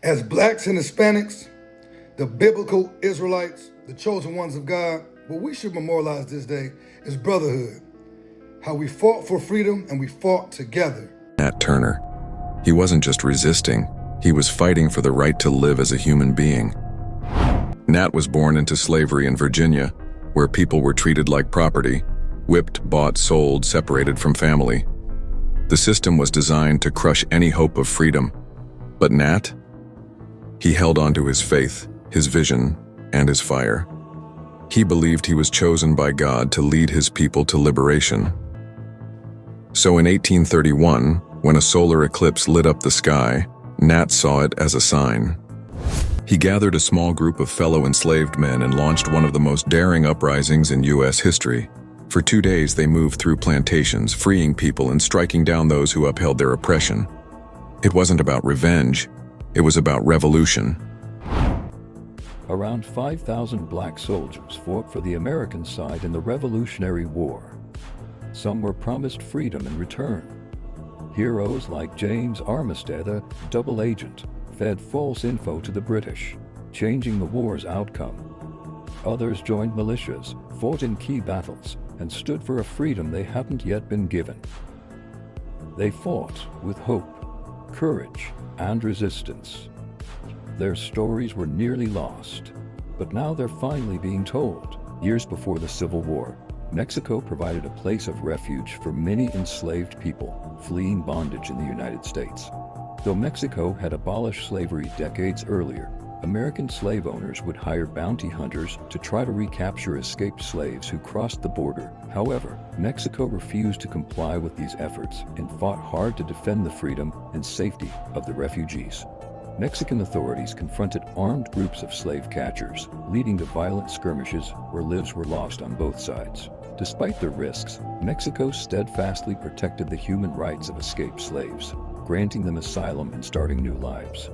As blacks and Hispanics, the biblical Israelites, the chosen ones of God, what we should memorialize this day is brotherhood. How we fought for freedom and we fought together. Nat Turner. He wasn't just resisting, he was fighting for the right to live as a human being. Nat was born into slavery in Virginia, where people were treated like property, whipped, bought, sold, separated from family. The system was designed to crush any hope of freedom. But Nat? He held on to his faith, his vision, and his fire. He believed he was chosen by God to lead his people to liberation. So in 1831, when a solar eclipse lit up the sky, Nat saw it as a sign. He gathered a small group of fellow enslaved men and launched one of the most daring uprisings in U.S. history. For 2 days, they moved through plantations, freeing people and striking down those who upheld their oppression. It wasn't about revenge, it was about revolution. Around 5,000 black soldiers fought for the American side in the Revolutionary War. Some were promised freedom in return. Heroes like James Armistead, a double agent, fed false info to the British, changing the war's outcome. Others joined militias, fought in key battles, and stood for a freedom they hadn't yet been given. They fought with hope, courage, and resistance. Their stories were nearly lost, but now they're finally being told. Years before the Civil War, Mexico provided a place of refuge for many enslaved people fleeing bondage in the United States. Though Mexico had abolished slavery decades earlier, American slave owners would hire bounty hunters to try to recapture escaped slaves who crossed the border. However, Mexico refused to comply with these efforts and fought hard to defend the freedom and safety of the refugees. Mexican authorities confronted armed groups of slave catchers, leading to violent skirmishes where lives were lost on both sides. Despite the risks, Mexico steadfastly protected the human rights of escaped slaves, granting them asylum and starting new lives.